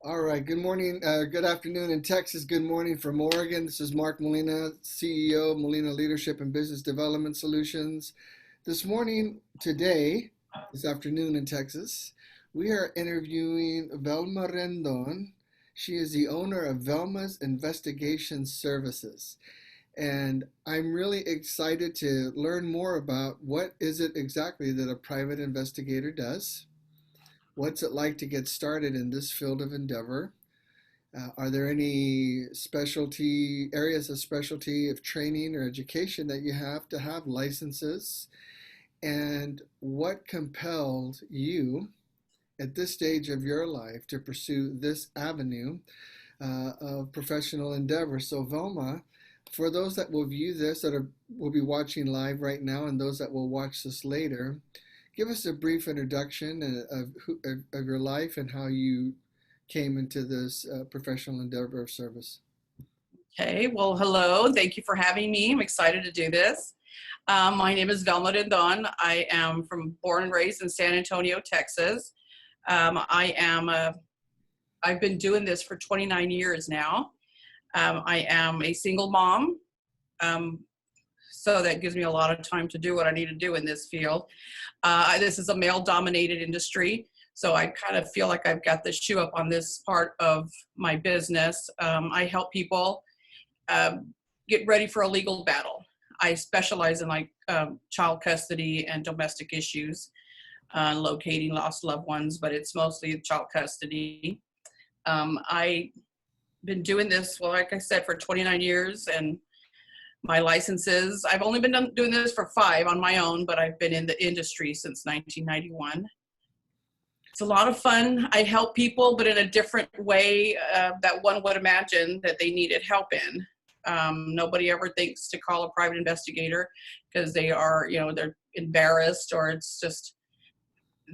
All right. Good morning. Good afternoon in Texas. Good morning from Oregon. This is Mark Molina, CEO of Molina Leadership and Business Development Solutions. This morning, today, this afternoon in Texas, we are interviewing Velma Rendon. She is the owner of Velma's Investigation Services. And I'm really excited to learn more about what is it exactly that a private investigator does. What's it like to get started in this field of endeavor? Are there any specialty areas of specialty of training or education that you have to have licenses? And what compelled you at this stage of your life to pursue this avenue of professional endeavor? So, Velma, for those that will view this will be watching live right now and those that will watch this later, give us a brief introduction of your life and how you came into this professional endeavor of service. Okay, well, hello. Thank you for having me. I'm excited to do this. My name is Velma Rendon. I am born and raised in San Antonio, Texas. I've been doing this for 29 years now. I am a single mom, so that gives me a lot of time to do what I need to do in this field. This is a male-dominated industry, so I kind of feel like I've got the shoe up on this part of my business. I help people get ready for a legal battle. I specialize in child custody and domestic issues, locating lost loved ones, but it's mostly child custody. I've been doing this, well, like I said, for 29 years, and my licenses, I've only been doing this for 5 on my own, but I've been in the industry since 1991. It's a lot of fun. I help people, but in a different way that one would imagine that they needed help in. Nobody ever thinks to call a private investigator because they're embarrassed, or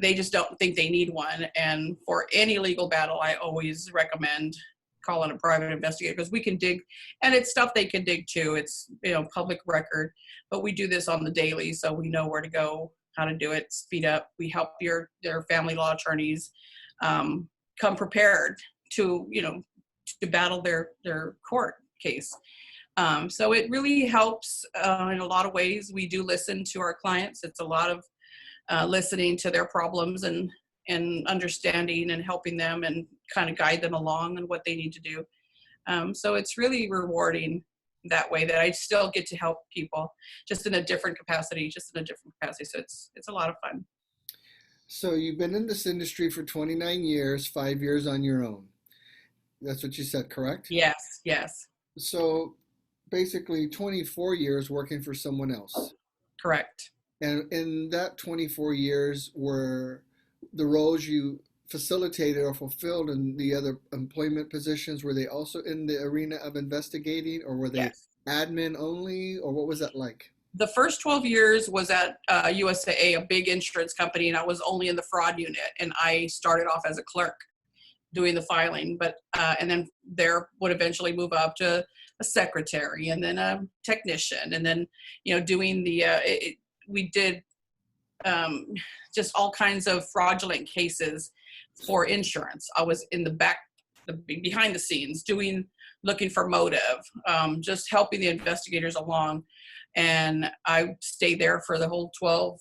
they just don't think they need one. And for any legal battle, I always recommend calling a private investigator because we can dig, and it's stuff they can dig too. It's, public record, but we do this on the daily, so we know where to go, how to do it, speed up. We help their family law attorneys come prepared to, to battle their court case. So it really helps in a lot of ways. We do listen to our clients. It's a lot of listening to their problems and understanding and helping them and kind of guide them along on what they need to do. So it's really rewarding that way, that I still get to help people just in a different capacity. So it's a lot of fun. So you've been in this industry for 29 years, 5 years on your own. That's what you said, correct? Yes, yes, So basically 24 years working for someone else. correct. And in that 24 years, were the roles you facilitated or fulfilled in the other employment positions, were they also in the arena of investigating, or were they Yes. admin only, or what was that like? The first 12 years was at USAA, a big insurance company, and I was only in the fraud unit. And I started off as a clerk doing the filing, but and then there would eventually move up to a secretary and then a technician, and then doing we did um, just all kinds of fraudulent cases for insurance. I was in behind the scenes, looking for motive, just helping the investigators along. And I stayed there for the whole 12,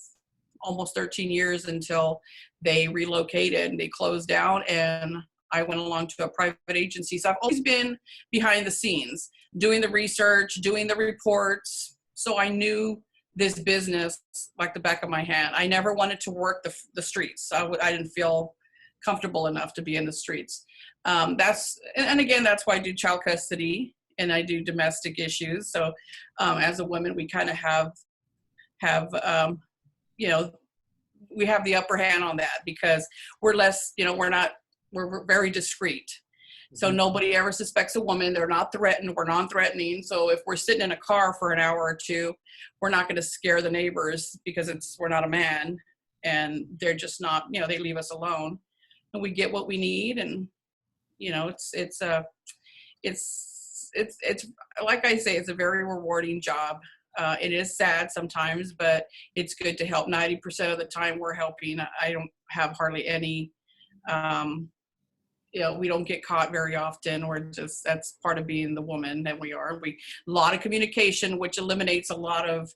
almost 13 years until they relocated and they closed down, and I went along to a private agency. So I've always been behind the scenes, doing the research, doing the reports. So I knew this business like the back of my hand. I never wanted to work the streets. I didn't feel comfortable enough to be in the streets. And again, that's why I do child custody and I do domestic issues. So as a woman, we kind of have we have the upper hand on that because we're less, we're very discreet. So Mhm. nobody ever suspects a woman. They're not threatened. We're non-threatening. So if we're sitting in a car for an hour or two, we're not going to scare the neighbors because we're not a man, and they're just not, they leave us alone, and we get what we need. And it's like I say, it's a very rewarding job. It is sad sometimes, but it's good to help. 90% of the time we're helping. I don't have hardly any we don't get caught very often. That's part of being the woman that we are. A lot of communication, which eliminates a lot of,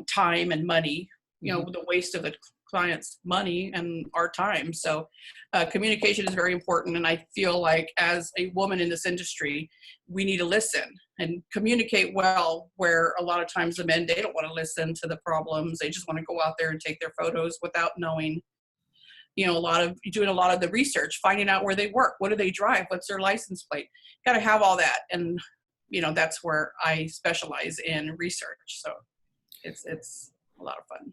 time and money, the waste of the client's money and our time. So communication is very important. And I feel like as a woman in this industry, we need to listen and communicate well, where a lot of times the men, they don't want to listen to the problems. They just want to go out there and take their photos without knowing, doing a lot of the research, finding out where they work, what do they drive, what's their license plate. Got to have all that. And, that's where I specialize in research. So it's a lot of fun.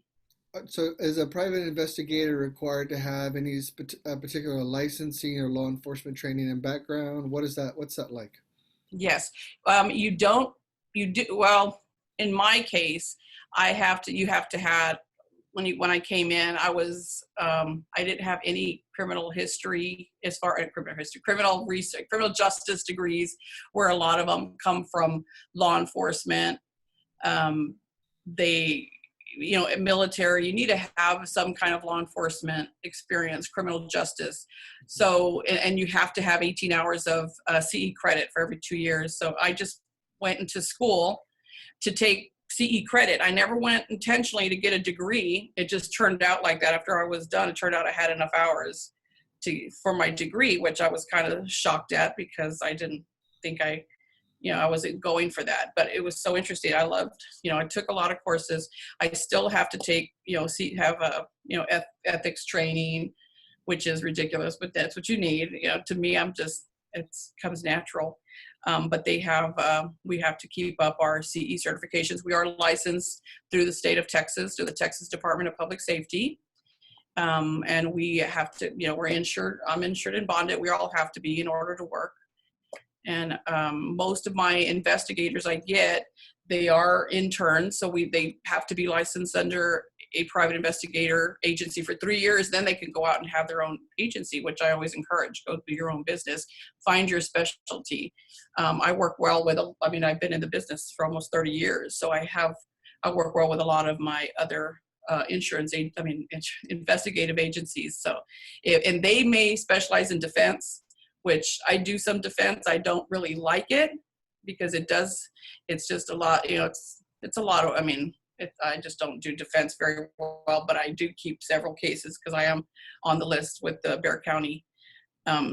So is a private investigator required to have any particular licensing or law enforcement training and background? What's that like? Yes. You do, well, in my case, you have to have, when I came in, I didn't have any criminal history as far as criminal research, criminal justice degrees, where a lot of them come from law enforcement. Military, you need to have some kind of law enforcement experience, criminal justice. So, and you have to have 18 hours of CE credit for every 2 years. So I just went into school to take CE credit. I never went intentionally to get a degree. It just turned out like that. After I was done, it turned out I had enough hours for my degree, which I was kind of shocked at, because I didn't think I wasn't going for that. But it was so interesting. I loved, I took a lot of courses. I still have to take, ethics training, which is ridiculous, but that's what you need. To me, it comes natural. But we have to keep up our CE certifications. We are licensed through the state of Texas, through the Texas Department of Public Safety. And we have to, we're insured. I'm insured and bonded. We all have to be in order to work. And most of my investigators I get, they are interns. So they have to be licensed under a private investigator agency for 3 years. Then they can go out and have their own agency, which I always encourage. Go do your own business, find your specialty. I work well with, I've been in the business for almost 30 years. So I work well with a lot of my other investigative agencies. So, and they may specialize in defense, which I do some defense. I don't really like it, because it's just a lot, it's a lot of, I just don't do defense very well, but I do keep several cases because I am on the list with the Bexar County.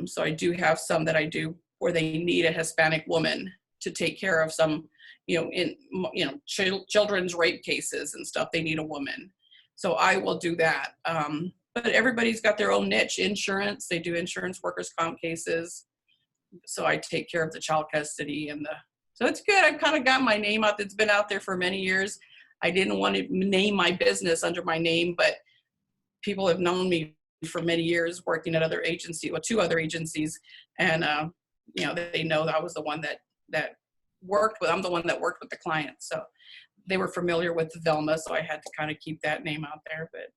So I do have some that I do where they need a Hispanic woman to take care of some, children's rape cases and stuff. They need a woman. So I will do that. But everybody's got their own niche. Insurance, they do insurance, workers' comp cases. So I take care of the child custody so it's good. I've kind of got my name out. It's been out there for many years. I didn't want to name my business under my name, but people have known me for many years working at two other agencies. And, they know that I was the one that worked with, I'm the one that worked with the client. So they were familiar with Velma. So I had to kind of keep that name out there, but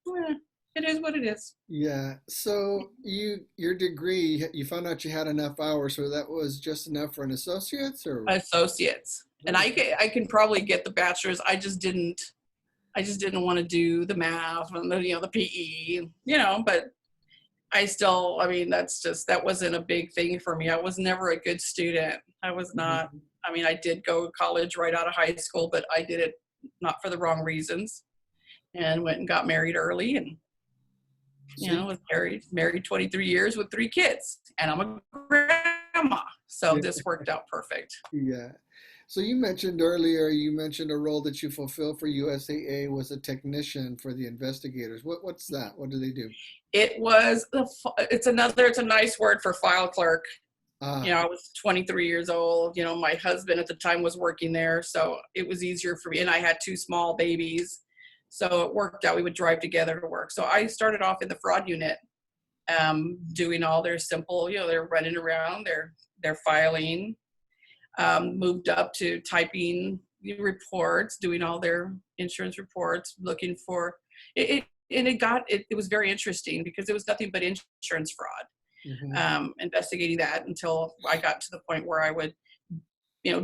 it is what it is. Yeah. So your degree, you found out you had enough hours, so that was just enough for an associate's, or? Associates. And I can probably get the bachelor's. I just didn't want to do the math and the PE, but I still, that wasn't a big thing for me. I was never a good student. I was not, I did go to college right out of high school, but I did it not for the wrong reasons, and went and got married early, and was married 23 years with 3 kids, and I'm a grandma. So this worked out perfect. Yeah. So you mentioned earlier, a role that you fulfill for USAA was a technician for the investigators. What's that? What do they do? It's a nice word for file clerk. I was 23 years old. My husband at the time was working there, so it was easier for me. And I had 2 small babies. So it worked out. We would drive together to work. So I started off in the fraud unit, doing all their simple, they're running around, they're filing, moved up to typing reports, doing all their insurance reports, looking for it. And it was very interesting because it was nothing but insurance fraud, investigating that until I got to the point where I would,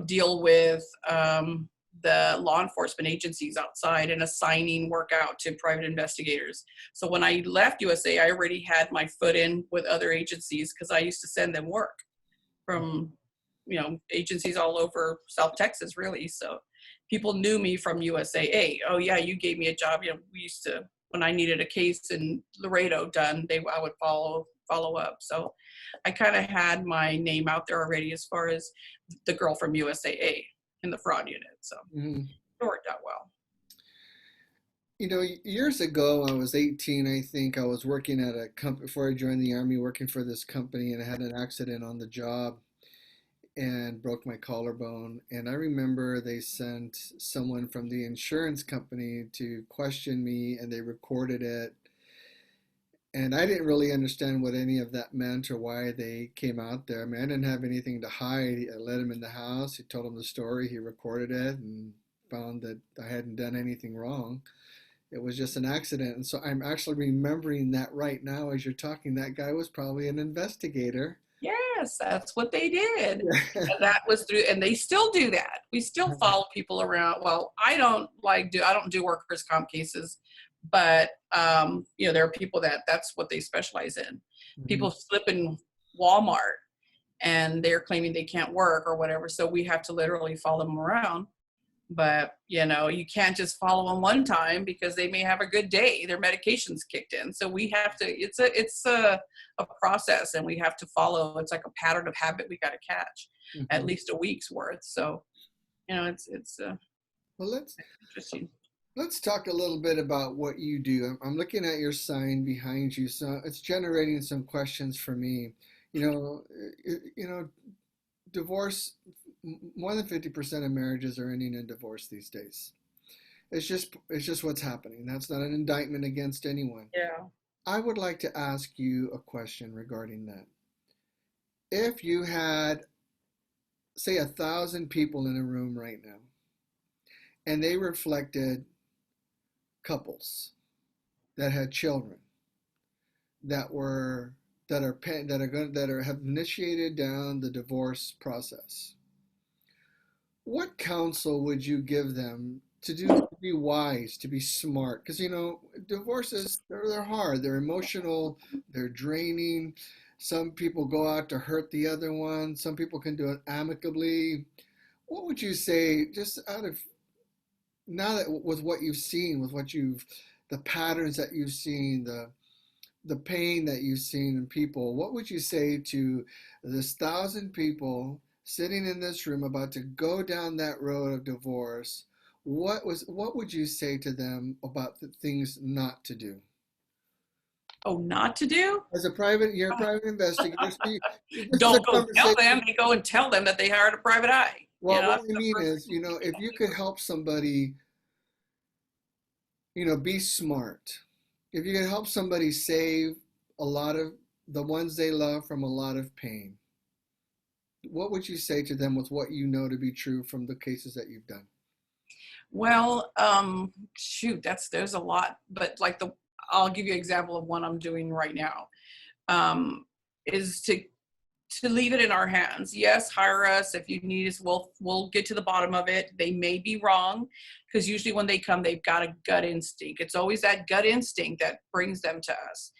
deal with the law enforcement agencies outside and assigning work out to private investigators. So when I left USA, I already had my foot in with other agencies because I used to send them work from, agencies all over South Texas, really. So people knew me from USAA. Oh yeah, you gave me a job. We used to, when I needed a case in Laredo done, I would follow up. So I kind of had my name out there already as far as the girl from USAA in the fraud unit. So Mhm. it worked out well. Years ago, I was 18, I think. I was working at a company before I joined the Army, working for this company, and I had an accident on the job and broke my collarbone. And I remember they sent someone from the insurance company to question me, and they recorded it. And I didn't really understand what any of that meant or why they came out there. I mean, I didn't have anything to hide. I let him in the house. He told him the story. He recorded it and found that I hadn't done anything wrong. It was just an accident. And so I'm actually remembering that right now as you're talking. That guy was probably an investigator. Yes, that's what they did. And that was through, and they still do that. We still follow people around. Well, I don't do workers' comp cases, but there are people that's what they specialize in. Mhm. People slip in Walmart and they're claiming they can't work or whatever. So we have to literally follow them around. But you can't just follow them one time because they may have a good day, their medication's kicked in. So we have to, it's a process, and we have to follow. It's like a pattern of habit we got to catch at Mhm. least a week's worth. So it's Well, interesting. let's talk a little bit about what you do. I'm looking at your sign behind you, so it's generating some questions for me. You know, divorce. More than 50% of marriages are ending in divorce these days. It's just what's happening. That's not an indictment against anyone. Yeah. I would like to ask you a question regarding that. If you had, say, 1,000 people in a room right now, and they reflected couples that had children that were that are have initiated down the divorce process, what counsel would you give them to be wise, to be smart? Because divorces, they're hard, they're emotional, they're draining. Some people go out to hurt the other one. Some people can do it amicably. What would you say, just out of now that with what you've seen, the patterns that you've seen, the pain that you've seen in people, what would you say to this 1,000 people sitting in this room about to go down that road of divorce? What would you say to them about the things not to do? Oh, not to do? You're a private investigator. So this is a Don't go tell them. conversation. They go and tell them that they hired a private eye. Well, what That's I the mean first is, thing you if you could help somebody, be smart. If you can help somebody save a lot of the ones they love from a lot of pain, what would you say to them with what you know to be true from the cases that you've done? Well, shoot, there's a lot, but I'll give you an example of one I'm doing right now. Is to leave it in our hands. Yes, hire us if you need us. We'll get to the bottom of it. They may be wrong, because usually when they come, they've got a gut instinct. It's always that gut instinct that brings them to us,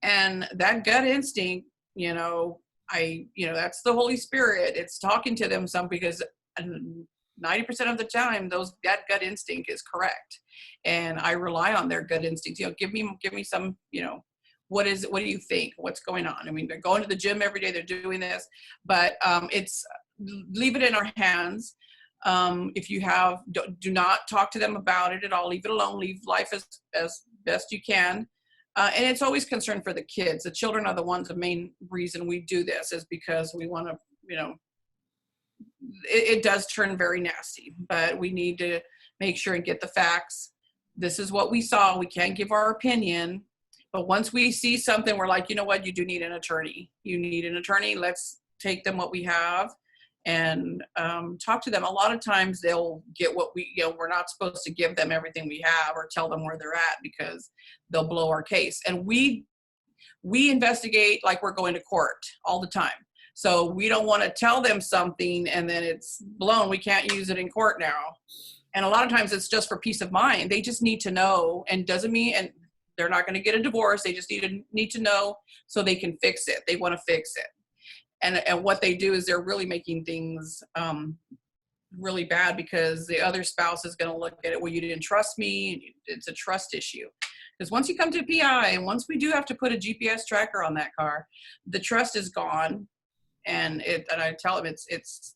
and that gut instinct, that's the Holy Spirit. It's talking to them some, because 90% of the time, that gut instinct is correct, and I rely on their gut instincts. Give me some, what is it? What do you think? What's going on? I mean, they're going to the gym every day. They're doing this, but it's leave it in our hands. If you have, do not talk to them about it at all. Leave it alone. Leave life as best you can. And it's always concern for the kids. The children are the main reason we do this, is because we want to, it does turn very nasty, but we need to make sure and get the facts. This is what we saw. We can't give our opinion. But once we see something, we're like, you know what, you do need an attorney. You need an attorney. Let's take them what we have and talk to them. A lot of times they'll get what we're not supposed to give them everything we have or tell them where they're at, because they'll blow our case. And we investigate like we're going to court all the time. So we don't want to tell them something and then it's blown. We can't use it in court now. And a lot of times it's just for peace of mind. They just need to know, and doesn't mean, and they're not going to get a divorce. They just need to know so they can fix it. They want to fix it. And what they do is they're really making things really bad, because the other spouse is going to look at it, well, you didn't trust me. It's a trust issue. Because once you come to PI, and once we do have to put a GPS tracker on that car, the trust is gone. And I tell them it's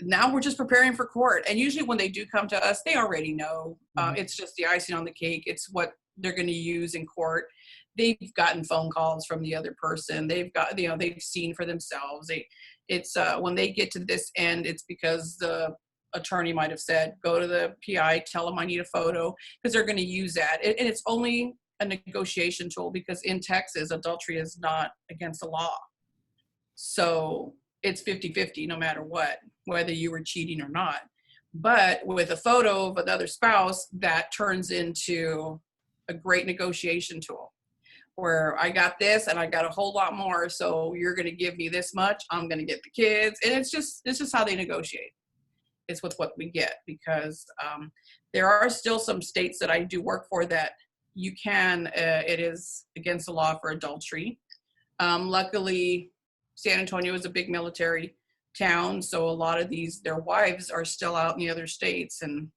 now we're just preparing for court. And usually when they do come to us, they already know. It's just the icing on the cake. It's what they're going to use in court. They've gotten phone calls from the other person. They've got, they've seen for themselves. It's when they get to this end, it's because the attorney might have said, go to the PI, tell them I need a photo, because they're going to use that. And it's only a negotiation tool, because in Texas, adultery is not against the law. So it's 50-50 no matter what, whether you were cheating or not. But with a photo of another spouse, that turns into a great negotiation tool, where I got this and I got a whole lot more. So you're going to give me this much. I'm going to get the kids. And it's just how they negotiate. It's with what we get, because there are still some states that I do work for that you can, it is against the law for adultery. Luckily, San Antonio is a big military town, so a lot of their wives are still out in the other states, and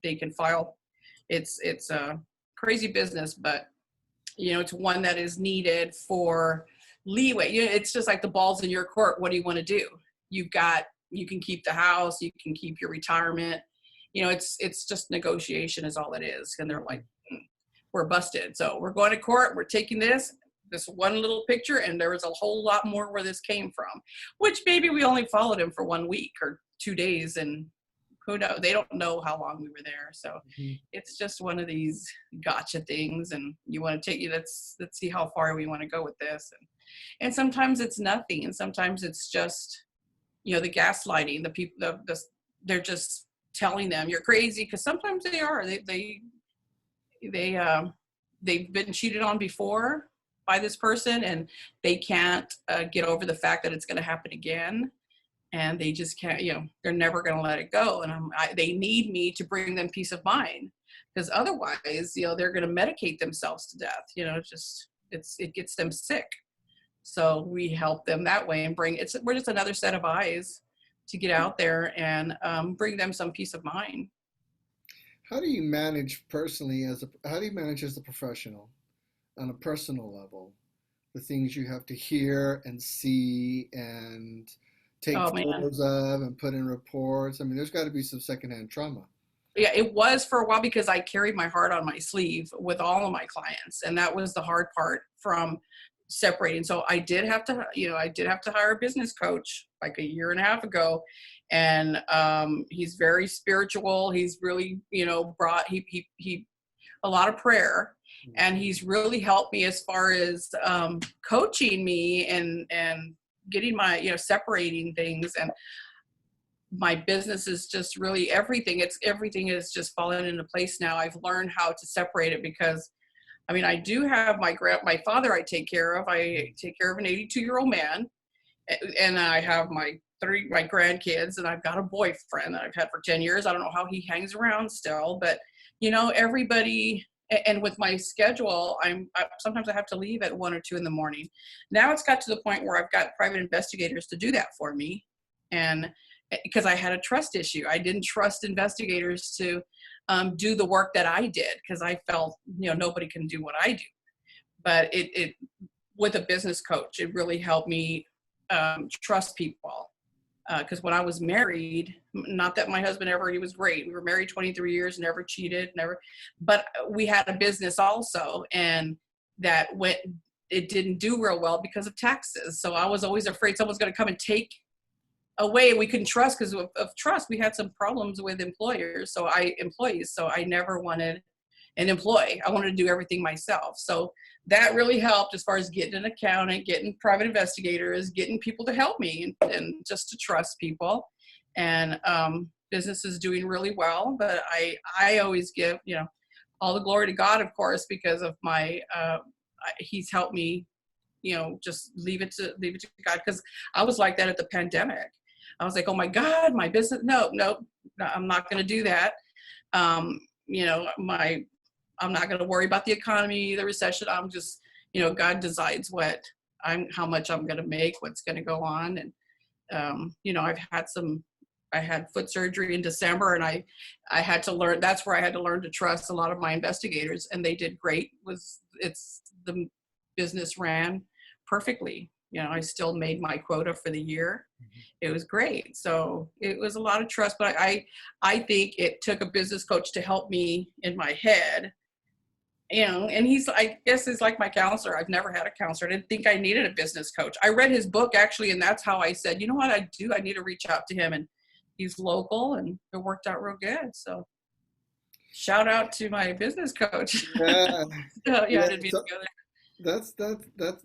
they can file. It's a crazy business, but it's one that is needed for leeway. It's just like the ball's in your court. What do you want to do? You can keep the house, you can keep your retirement. It's just negotiation is all it is. And they're like, we're busted, so we're going to court. We're taking this one little picture, and there was a whole lot more where this came from, which maybe we only followed him for 1 week or 2 days, and who knows, they don't know how long we were there. So it's just one of these gotcha things, and you want to take let's see how far we want to go with this. And sometimes it's nothing, and sometimes it's just the gaslighting. The people, they're just telling them you're crazy, because sometimes they are. They've been cheated on before by this person, and they can't get over the fact that it's going to happen again, and they just can't. They're never going to let it go, and they need me to bring them peace of mind, because otherwise, they're going to medicate themselves to death. It gets them sick. So we help them that way, and we're just another set of eyes to get out there and bring them some peace of mind. How do you manage personally how do you manage as a professional on a personal level, the things you have to hear and see and take photos of and put in reports? I mean, there's got to be some secondhand trauma. Yeah, it was for a while, because I carried my heart on my sleeve with all of my clients, and that was the hard part from separating. So I did have to hire a business coach like a year and a half ago, and he's very spiritual. He's really brought he a lot of prayer, and he's really helped me as far as coaching me and getting my separating things. And my business is just really everything is just falling into place now. I've learned how to separate it, because I do have my father I take care of. I take care of an 82-year-old man, and I have my grandkids, and I've got a boyfriend that I've had for 10 years. I don't know how he hangs around still, but everybody. And with my schedule, sometimes I have to leave at 1 or 2 in the morning. Now it's got to the point where I've got private investigators to do that for me, and because I had a trust issue, I didn't trust investigators to do the work that I did, because I felt nobody can do what I do. But it with a business coach, it really helped me trust people. Because when I was married, not that my husband he was great. We were married 23 years, never cheated, but we had a business also, and it didn't do real well because of taxes. So I was always afraid someone's going to come and take away. We couldn't trust, because of trust. We had some problems with employees. So I never wanted an employee. I wanted to do everything myself. So that really helped as far as getting an accountant, getting private investigators, getting people to help me, and just to trust people. And business is doing really well, but I always give all the glory to God, of course, because of he's helped me just leave it to God, because I was like that at the pandemic. I was like, oh my God, my business, no, I'm not going to do that. You know, I'm not going to worry about the economy, the recession. I'm just, you know, God decides how much I'm going to make, what's going to go on. And, you know, I had foot surgery in December, and I had to learn, that's where I had to learn to trust a lot of my investigators, and they did great. The business ran perfectly. You know, I still made my quota for the year. It was great. So it was a lot of trust, but I think it took a business coach to help me in my head. You know, and I guess he's like my counselor. I've never had a counselor. I didn't think I needed a business coach. I read his book actually, and that's how I said, you know what I do? I need to reach out to him, and he's local, and it worked out real good. So shout out to my business coach. Yeah, So, yeah, yeah. I didn't mean to go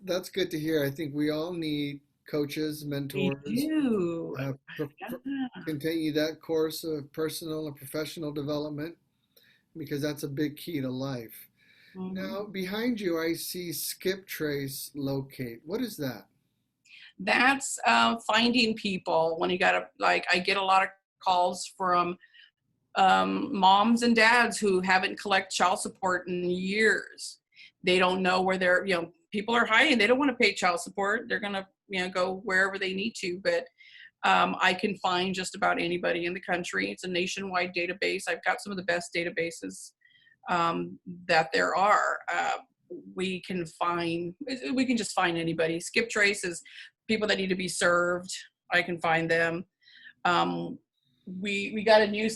That's good to hear. I think we all need coaches, there. mentors, We do. uh, continue that course of personal and professional development because that's a big key to life. Mhm. Now, behind you, I see skip trace locate. What is that? That's finding people when you got to, like, I get a lot of calls from moms and dads who haven't collected child support in years. They don't know where you know, people are hiding. They don't want to pay child support. They're going to, you know, go wherever they need to. But I can find just about anybody in the country. It's a nationwide database. I've got some of the best databases that there are. We can just find anybody. Skip Trace is people that need to be served. I can find them. Um, we got a new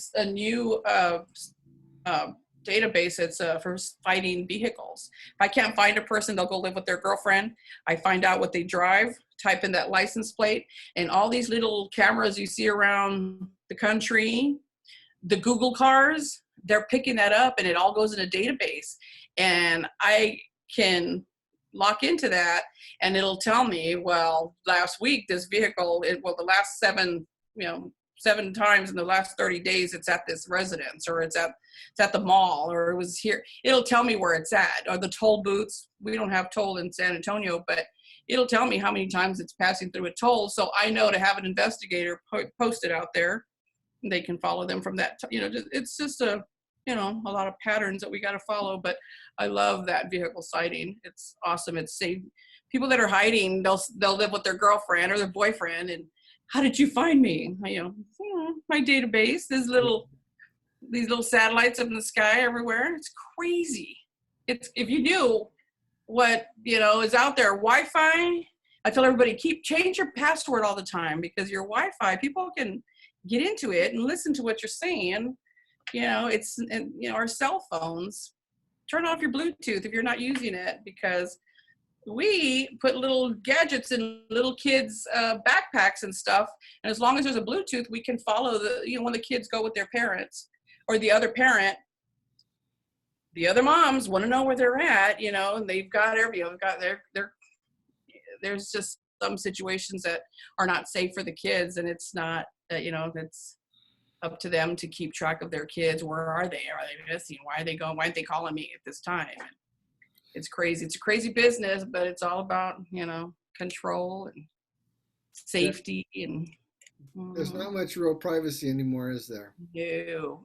database. It's for fighting vehicles. If I can't find a person, they'll go live with their girlfriend. I find out what they drive, type in that license plate, and all these little cameras you see around the country, the Google cars, they're picking that up, and it all goes in a database. And I can lock into that, and it'll tell me, well, last week this vehicle, the last seven times in the last 30 days, it's at this residence, or it's at the mall, or it was here. It'll tell me where it's at. Or the toll booths. We don't have toll in San Antonio, but it'll tell me how many times it's passing through a toll, so I know to have an investigator post it out there. They can follow them from that. You know, it's just a lot of patterns that we got to follow. But I love that vehicle sighting. It's awesome. It's saved people that are hiding. They'll live with their girlfriend or their boyfriend, and how did you find me? My database. These little satellites up in the sky everywhere. It's crazy. It's, if you knew what is out there, Wi-Fi. I tell everybody, change your password all the time, because your Wi-Fi, people can get into it and listen to what you're saying. Our cell phones, turn off your Bluetooth if you're not using it, because we put little gadgets in little kids' backpacks and stuff. And as long as there's a Bluetooth, we can follow when the kids go with their parents or the other parent, the other moms want to know where they're at, and they've got there's just some situations that are not safe for the kids, and it's not, it's up to them to keep track of their kids. Where are they? Are they missing? Why are they going? Why aren't they calling me at this time? And it's crazy. It's a crazy business, but it's all about, control and safety. And there's not much real privacy anymore, is there?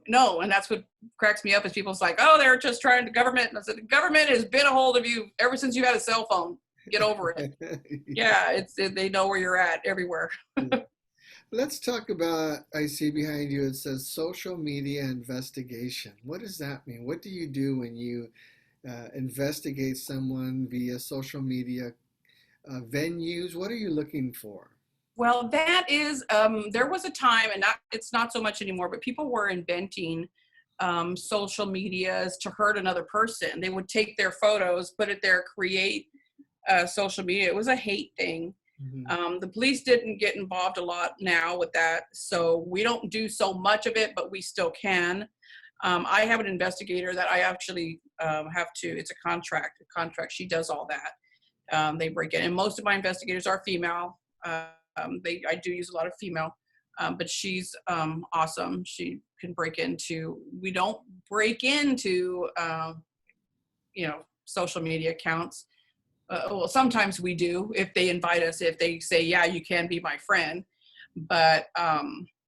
No. And that's what cracks me up, is people's like, oh, they're just trying to government. And I said, the government has been a hold of you ever since you had a cell phone. Get over it. Yeah, they know where you're at everywhere. Let's talk about, I see behind you, it says social media investigation. What does that mean? What do you do when you investigate someone via social media venues? What are you looking for? Well, that is, there was a time, and it's not so much anymore, but people were inventing social medias to hurt another person. They would take their photos, put it there, create social media. It was a hate thing. Mm-hmm. The police didn't get involved a lot now with that, so we don't do so much of it, but we still can. I have an investigator that I actually have to, it's a contract. She does all that. They break in, and most of my investigators are female. I do use a lot of female, but she's awesome. She can we don't break into, social media accounts. Well, sometimes we do if they invite us, if they say, yeah, you can be my friend. But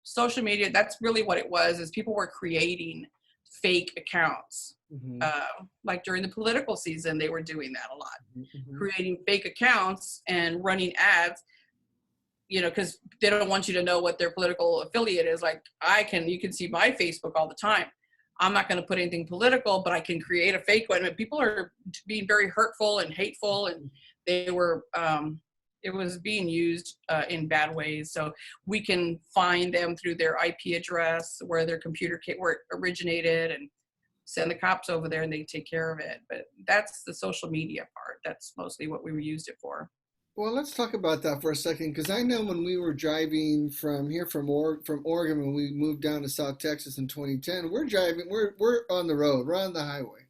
social media, that's really what it was, is people were creating fake accounts. Hmm. Like during the political season, they were doing that a lot, Hmm. creating fake accounts and running ads, because they don't want you to know what their political affiliate is. Like you can see my Facebook all the time. I'm not going to put anything political, but I can create a fake one. And people are being very hurtful and hateful, and they were, it was being used in bad ways. So we can find them through their IP address, where their where it originated, and send the cops over there and they take care of it. But that's the social media part. That's mostly what we used it for. Well, let's talk about that for a second, because I know when we were driving from Oregon, when we moved down to South Texas in 2010, we're on the road, we're on the highway.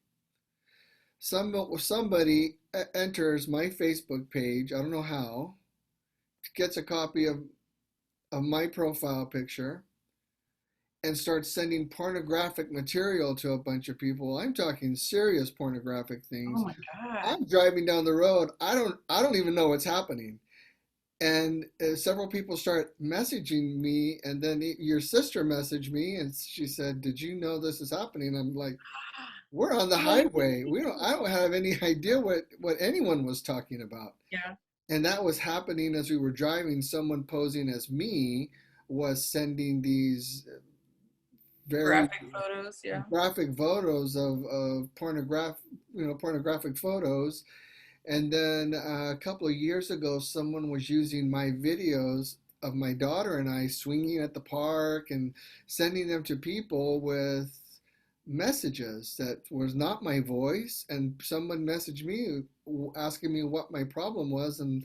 Somebody enters my Facebook page, I don't know how, gets a copy of my profile picture, and starts sending pornographic material to a bunch of people. I'm talking serious pornographic Oh things. my God. I'm driving down the road. I don't even know what's happening. And several people start messaging me, and then your sister messaged me, and she said, "Did you know this is happening?" I'm like, "We're on the Oh, highway. I don't have any idea what anyone was talking about." yeah. And that was happening as we were driving. Someone posing as me was sending these very Graphic photos. Yeah. graphic photos of pornographic photos. And then a couple of years ago, someone was using my videos of my daughter and I swinging at the park and sending them to people with messages that was not my voice. And someone messaged me asking me what my problem was. And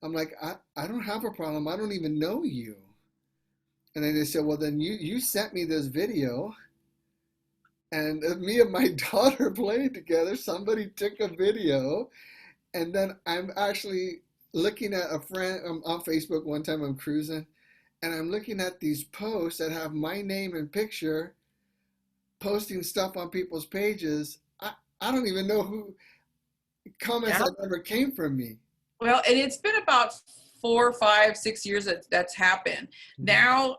I'm like, I don't have a problem. I don't even know you. And then they said, well, then you sent me this video. And me and my daughter played together. Somebody took a video, and then I'm actually looking at a friend on Facebook. One time I'm cruising, and I'm looking at these posts that have my name and picture, posting stuff on people's pages. I don't even know who comments Yeah. that ever came from me. Well, and it's been about 4, 5, 6 years that's happened. Mhm. Now,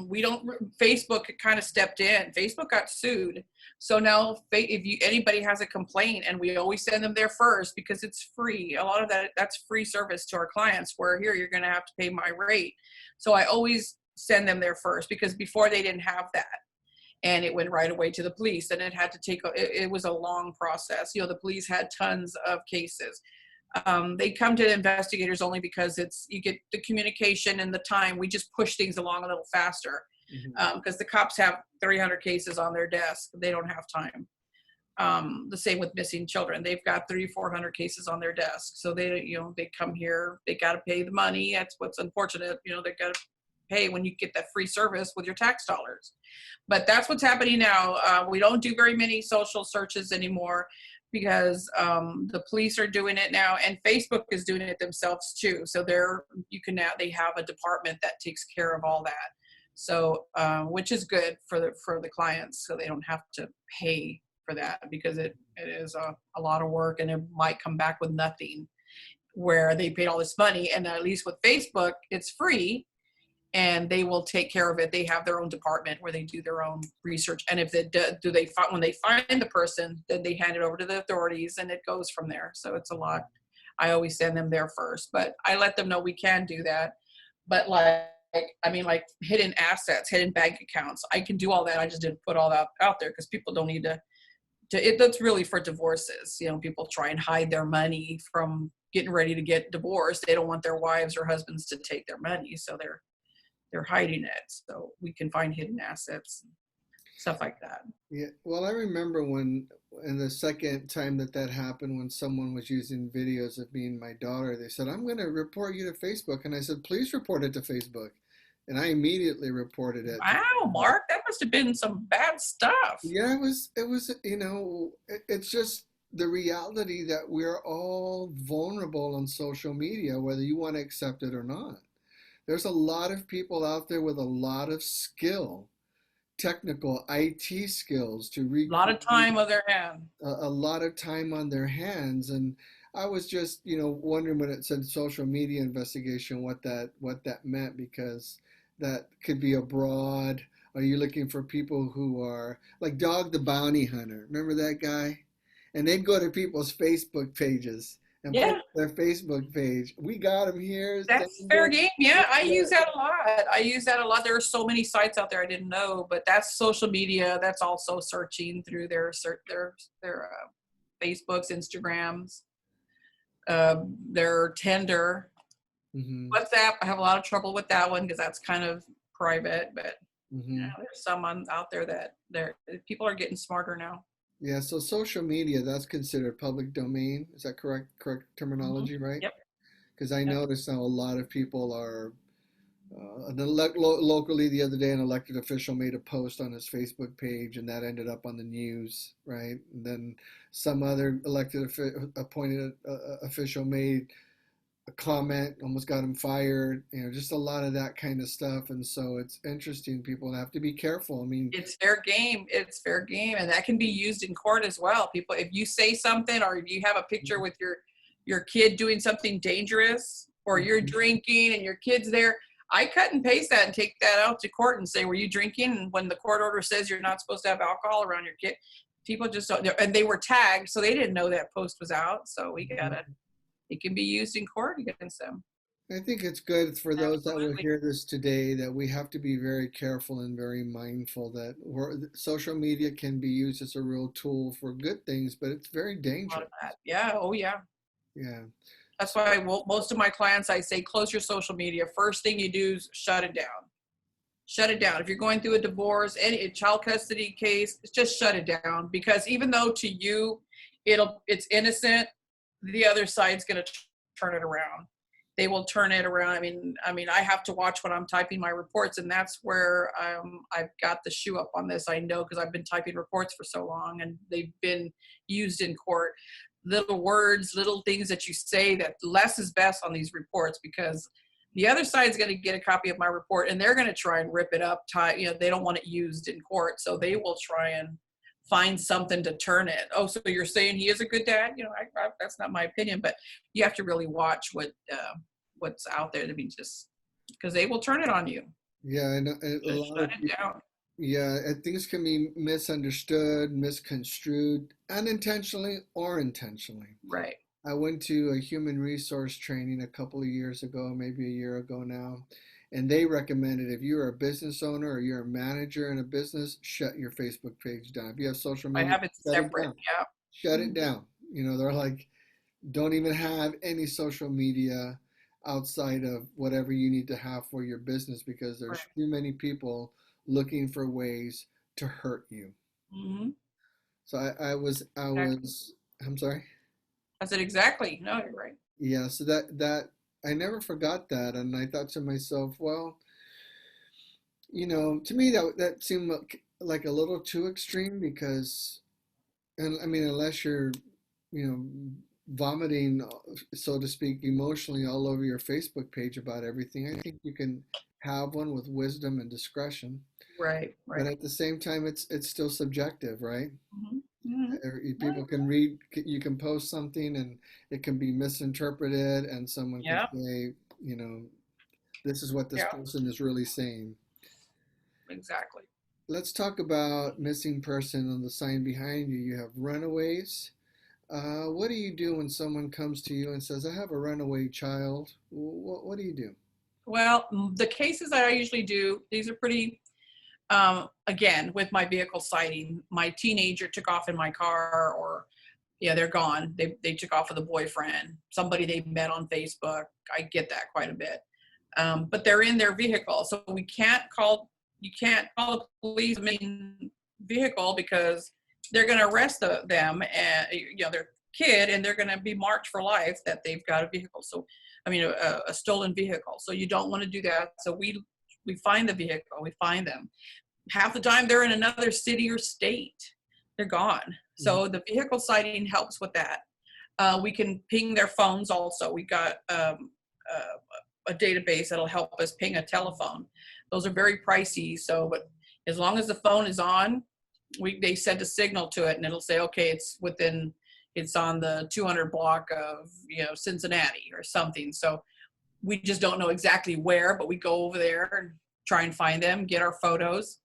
we don't. Facebook kind of stepped in. Facebook got sued, so now if anybody has a complaint, and we always send them there first because it's free. A lot of that's free service to our clients. Where here you're going to have to pay my rate, so I always send them there first, because before they didn't have that. And it went right away to the police, and it had to it was a long process. The police had tons of cases. They come to investigators only because you get the communication and the time. We just push things along a little faster, Mhm. because the cops have 300 cases on their desk. They don't have time. The same with missing children. They've got 300, 400 cases on their desk. So they come here, they got to pay the money. That's what's unfortunate. They got to pay when you get that free service with your tax dollars. But that's what's happening now. We don't do very many social searches anymore, because the police are doing it now, and Facebook is doing it themselves too. So they have a department that takes care of all that. So which is good for the clients, so they don't have to pay for that, because it is a lot of work, and it might come back with nothing, where they paid all this money. And at least with Facebook, it's free, and they will take care of it. They have their own department where they do their own research. And if when they find the person, then they hand it over to the authorities, and it goes from there. So it's a lot. I always send them there first, but I let them know we can do that. But like hidden assets, hidden bank accounts, I can do all that. I just didn't put all that out there, because people don't need that's really for divorces. People try and hide their money from getting ready to get divorced. They don't want their wives or husbands to take their money, so they're hiding it. So we can find hidden assets and stuff like that. Yeah, well, I remember when, in the second time that happened, when someone was using videos of me and my daughter, they said, "I'm going to report you to Facebook." And I said, "Please report it to Facebook." And I immediately reported it. Wow, Mark, that must have been some bad stuff. Yeah, it's just the reality that we're all vulnerable on social media, whether you want to accept it or not. There's a lot of people out there with a lot of skill, technical IT skills to A lot of recreate time on their hand. a lot of time on their hands. And I was just, wondering when it said social media investigation, what that meant, because that could be abroad? Are you looking for people who are like Dog the Bounty Hunter? Remember that guy? And they'd go to people's Facebook pages and put Yeah, their Facebook page. We got him here. that's fair game. Yeah, I use that a lot. I use that a lot. There are so many sites out there I didn't know, but that's social media. That's also searching through their Facebooks, Instagrams, their Tinder, Hmm. WhatsApp. I have a lot of trouble with that one because that's kind of private, but Hmm. there's some out there that people are getting smarter now. Yeah, so social media, that's considered public domain. Is that correct? Correct Hmm. terminology, right? Yep. Because I Yep. noticed now a lot of people are locally the other day, an elected official made a post on his Facebook page, and that ended up on the news, right? And then some other appointed official made a comment, almost got him fired. Just a lot of that kind of stuff. And so it's interesting. People have to be careful. I mean, It's fair game. It's fair game, and that can be used in court as well. People, if you say something, or if you have a picture with your kid doing something dangerous, or you're mhm. drinking and your kid's there, I cut and paste that and take that out to court and say, "Were you drinking?" And when the court order says you're not supposed to have alcohol around your kid, people just don't know. And they were tagged, so they didn't know that post was out. So we gotta. It can be used in court against them. I think it's good for those that will Absolutely. hear this today that we have to be very careful and very mindful that social media can be used as a real tool for good things, but it's very A lot of dangerous. that. Yeah. Oh yeah. Yeah. That's why most of my clients, I say, close your social media. First thing you do is shut it down. Shut it down. If you're going through a divorce, any child custody case, just shut it down. Because even though to you it's innocent, the other side's going to turn it around. They will turn it around. I mean, I have to watch when I'm typing my reports, and that's where I've got the shoe up on this. I know because I've been typing reports for so long, and they've been used in court. Little words, little things that you say, that less is best on these reports, because the other side's going to get a copy of my report and they're going to try and rip it up. They don't want it used in court, so they will try and find something to turn it. Oh, so you're saying he is a good dad? That's not my opinion, but you have to really watch what's out there to be, just because they will turn it on you. Yeah, and a Just lot shut of it people, down. yeah, and things can be misunderstood, misconstrued, unintentionally or intentionally. Right. I went to a human resource training a couple of years ago, maybe a year ago now, and they recommended if you're a business owner or you're a manager in a business, shut your Facebook page down. If you have social I media, have it shut it separate. down. Yeah. Shut it Mhm. down. They're like, don't even have any social media outside of whatever you need to have for your business because there's Right. too many people looking for ways to hurt you. Hmm. So I Exactly. was, I'm sorry. I said exactly. No, you're right. Yeah, so that I never forgot that, and I thought to myself, well, to me that seemed like a little too extreme because, and I mean, unless you're, you know, vomiting, so to speak, emotionally all over your Facebook page about everything, I think you can have one with wisdom and discretion, Right. but Right. at the same time, it's still subjective, right? Hmm. Hmm. People can read, you can post something and it can be misinterpreted, and someone can Yeah. say, you know, this is what this Yeah. person is really saying. Exactly. Let's talk about missing person on the sign behind you. You have runaways. What do you do when someone comes to you and says, I have a runaway child? What do you do? Well, the cases that I usually do, these are pretty, again, with my vehicle sighting, my teenager took off in my car, or, yeah, they're gone. They took off with a boyfriend, somebody they met on Facebook. I get that quite a bit. But they're in their vehicle. So you can't call the police main vehicle, because they're going to arrest them and, their kid, and they're going to be marked for life that they've got a vehicle. So, I mean, a stolen vehicle. So you don't want to do that. So we find the vehicle, we find them. Half the time they're in another city or state. They're gone. Mhm. So the vehicle sighting helps with that. We can ping their phones also. We got a database that'll help us ping a telephone. Those are very pricey. So, but as long as the phone is on, they send a signal to it, and it'll say, okay, it's on the 200 block of Cincinnati or something. So we just don't know exactly where, but we go over there and try and find them, get our photos,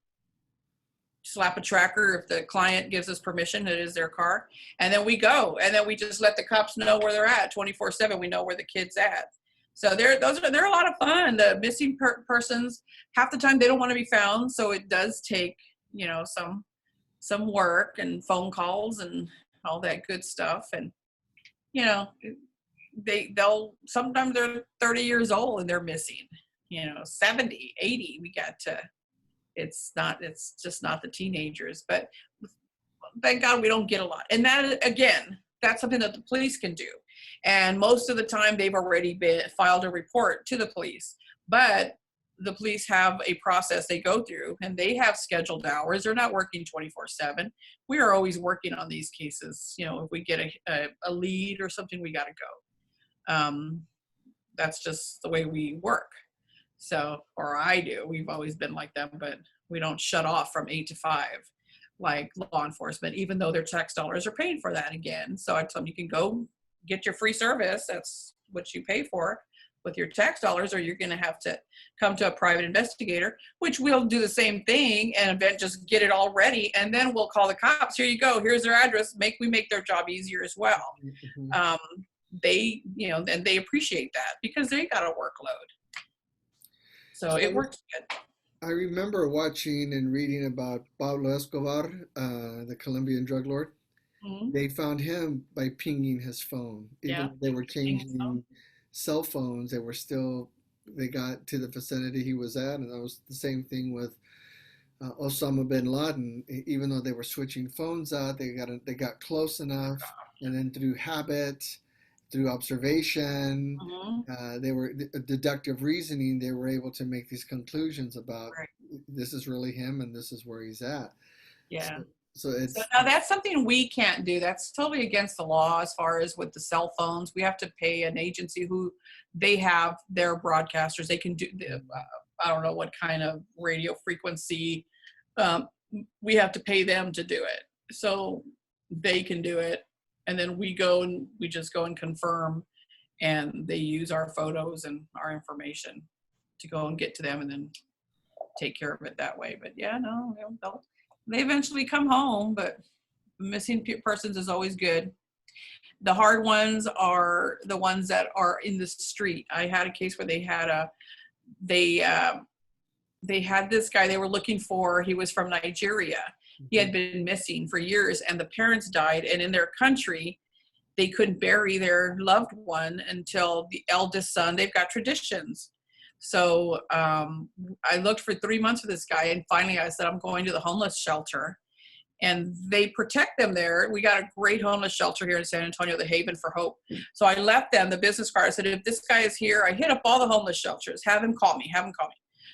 slap a tracker if the client gives us permission, it is their car, and then we go, and then we just let the cops know where they're at 24/7. We know where the kid's at. So they're a lot of fun. The missing persons, half the time they don't want to be found, so it does take, you know, some work and phone calls and all that good stuff. And you know, they'll sometimes they're 30 years old and they're missing, you know, 70, 80. We got to, it's just not the teenagers, but thank God we don't get a lot. And that, again, that's something that the police can do. And most of the time they've already filed a report to the police, but the police have a process they go through, and they have scheduled hours. They're not working 24/7. We are always working on these cases. You know, if we get a lead or something, we got to go. That's just the way we work. So, or I do. We've always been like that, but we don't shut off from 8 to 5 like law enforcement, even though their tax dollars are paying for that again. So I tell them, you can go get your free service. That's what you pay for with your tax dollars, or you're going to have to come to a private investigator, which we'll do the same thing and then just get it all ready. And then we'll call the cops. Here you go. Here's their address. We make their job easier as well. Mm-hmm. They, you know, and they appreciate that because they got a workload. So it works good. I remember watching and reading about Pablo Escobar, the Colombian drug lord. Mm-hmm. They found him by pinging his phone. Even though they were changing cell phones, they got to the vicinity he was at. And that was the same thing with Osama bin Laden. Even though they were switching phones out, they got close enough, and then through habit, through observation, they were deductive reasoning. They were able to make these conclusions about this is really him and this is where he's at. Yeah. So now that's something we can't do. That's totally against the law as far as with the cell phones. We have to pay an agency who they have their broadcasters. They can do, I don't know what kind of radio frequency. We have to pay them to do it. So they can do it. And then we just go and confirm, and they use our photos and our information to go and get to them and then take care of it that way. But yeah, no, they eventually come home, but missing persons is always good. The hard ones are the ones that are in the street. I had a case where they had this guy they were looking for. He was from Nigeria. He had been missing for years, and the parents died, and in their country, they couldn't bury their loved one until the eldest son. They've got traditions. So I looked for 3 months for this guy, and finally I said, I'm going to the homeless shelter, and they protect them there. We got a great homeless shelter here in San Antonio, the Haven for Hope. So I left them the business card. I said, if this guy is here, I hit up all the homeless shelters, have him call me.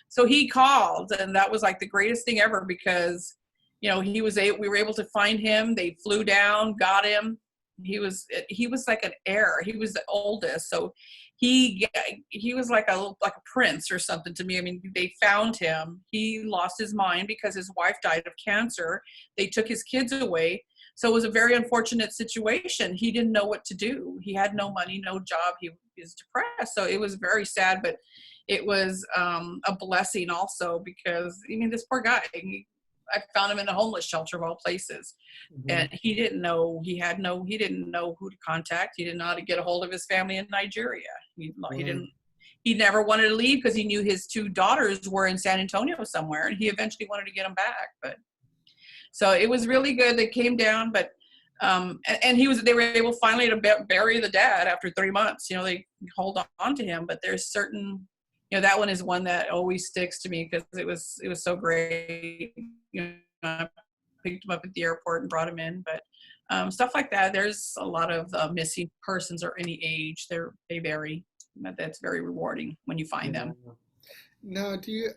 So he called, and that was like the greatest thing ever because, you know, we were able to find him. They flew down, got him. He was like an heir. He was the oldest. So he was like a prince or something to me. I mean, they found him. He lost his mind because his wife died of cancer. They took his kids away. So it was a very unfortunate situation. He didn't know what to do. He had no money, no job. He was depressed. So it was very sad, but it was a blessing also because, I mean, this poor guy, I found him in a homeless shelter of all places. Mm-hmm. And he didn't know who to contact. He didn't know how to get a hold of his family in Nigeria. He never wanted to leave because he knew his 2 daughters were in San Antonio somewhere, and he eventually wanted to get them back. But so it was really good. They came down, but and they were able finally to bury the dad after 3 months. You know, they hold on to him, but there's certain, you know, that one is one that always sticks to me because it was so great. You know, I picked him up at the airport and brought him in, but stuff like that. There's a lot of missing persons or any age. They vary. But that's very rewarding when you find them. Now, do you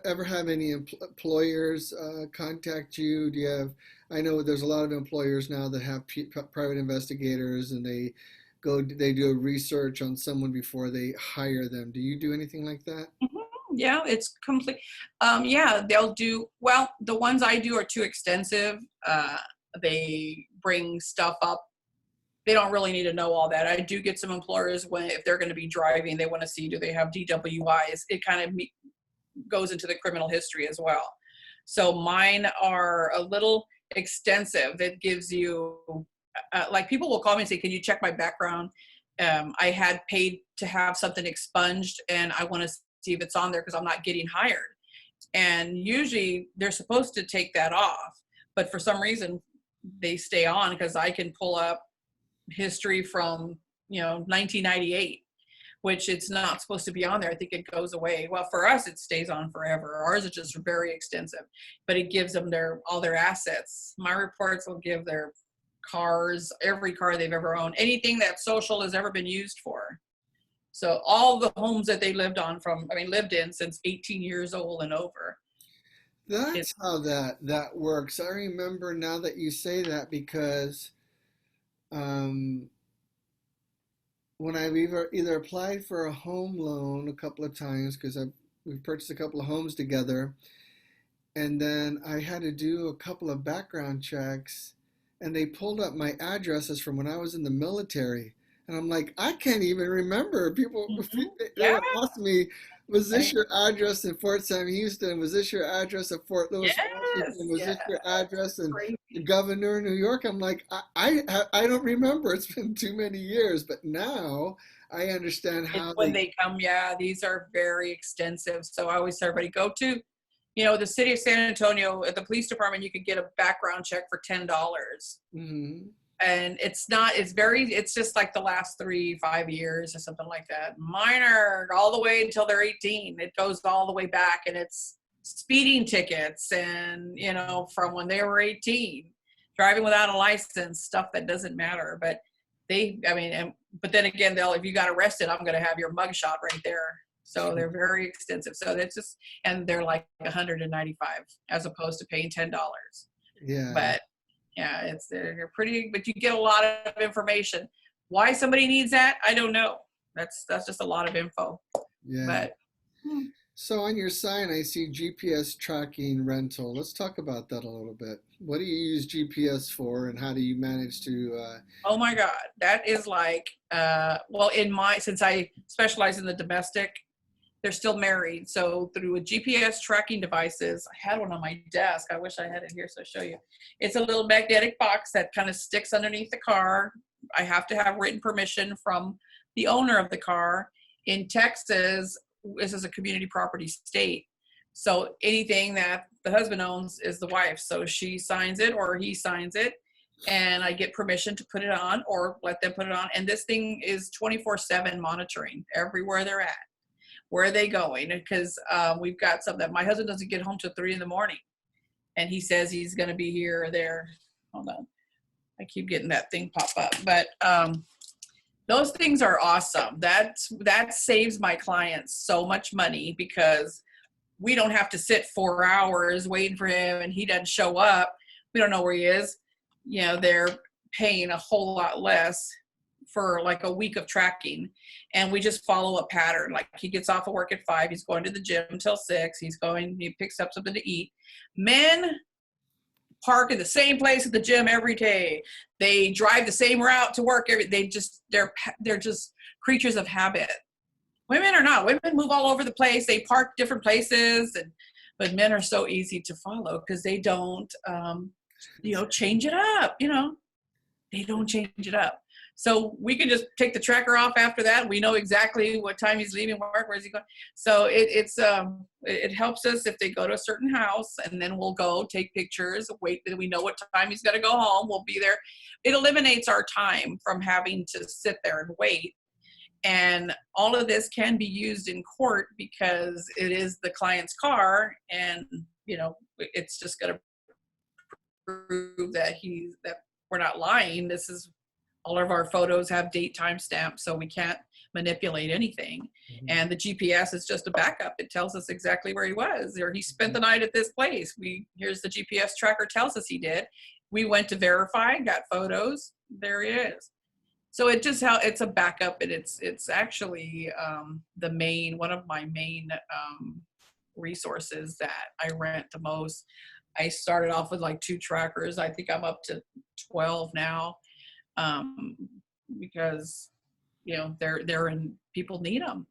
ever have any employers contact you? I know there's a lot of employers now that have private investigators, and they do a research on someone before they hire them. Do you do anything like that? Mm-hmm. Yeah, it's complete. They'll do, well, the ones I do are too extensive. They bring stuff up. They don't really need to know all that. I do get some employers if they're going to be driving, they want to see, do they have DWIs? It kind of goes into the criminal history as well. So mine are a little extensive. That gives you, like people will call me and say, can you check my background? I had paid to have something expunged and I want to see if it's on there because I'm not getting hired. And usually they're supposed to take that off, but for some reason they stay on because I can pull up history from, 1998, which it's not supposed to be on there. I think it goes away. Well, for us, it stays on forever. Ours is just very extensive, but it gives them all their assets. My reports will give their cars, every car they've ever owned, anything that social has ever been used for. So all the homes that they lived in since 18 years old and over. That's how that works. I remember now that you say that because um, when I've either applied for a home loan a couple of times because we've purchased a couple of homes together, and then I had to do a couple of background checks, and they pulled up my addresses from when I was in the military. And I'm like, I can't even remember. People, they Yeah. would ask me, was this Right. your address in Fort Sam Houston? Was this your address at Fort Lewis, Yes. Washington? Was Yeah. this your address in Crazy. Governor, New York? I'm like, I don't remember. It's been too many years. But now I understand It's how when they. they come. Yeah, these are very extensive. So I always tell everybody, go to, the city of San Antonio at the police department. You could get a background check for $10. Mhm. And it's just like the last 3-5 years or something like that. Minor all the way until they're 18. It goes all the way back, and it's speeding tickets and from when they were 18, driving without a license, stuff that doesn't matter. But but then again, if you got arrested, I'm going to have your mugshot right there. So they're very extensive. So that's just, and they're like 195 as opposed to paying $10. Yeah, But yeah, they're pretty, but you get a lot of information. Why somebody needs that, I don't know. That's just a lot of info. yeah. But So on your sign, I see GPS tracking rental. Let's talk about that a little bit. What do you use GPS for, and how do you manage to? oh my God, that is like, well, since I specialize in the domestic, they're still married. So through a GPS tracking devices, I had one on my desk. I wish I had it here so I'll show you. It's a little magnetic box that kind of sticks underneath the car. I have to have written permission from the owner of the car. In Texas, this is a community property state. So anything that the husband owns is the wife. So she signs it or he signs it. And I get permission to put it on or let them put it on. And this thing is 24/7 monitoring everywhere they're at. Where are they going? Because we've got some that my husband doesn't get home till 3 in the morning, and he says he's going to be here or there. Hold on, I keep getting that thing pop up, but those things are awesome. That saves my clients so much money because we don't have to sit 4 hours waiting for him, and he doesn't show up. We don't know where he is. They're paying a whole lot less for like a week of tracking, and we just follow a pattern. Like he gets off of work at 5, he's going to the gym until 6, he picks up something to eat. Men park in the same place at the gym every day. They drive the same route to work they're just creatures of habit. Women are not. Women move all over the place. They park different places, but men are so easy to follow because they don't change it up. They don't change it up. So we can just take the tracker off after that. We know exactly what time he's leaving work, where's he going. So it helps us if they go to a certain house, and then we'll go take pictures, wait, we know what time he's got to go home. We'll be there. It eliminates our time from having to sit there and wait. And all of this can be used in court because it is the client's car, and it's just going to prove that we're not lying. All of our photos have date time stamps, so we can't manipulate anything. Mhm. And the GPS is just a backup. It tells us exactly where he was, or he spent the night at this place. Here's the GPS tracker tells us he did. We went to verify, got photos. There he is. So it's a backup, and it's actually one of my main resources that I rent the most. I started off with like 2 trackers. I think I'm up to 12 now. Because they're in, people need them,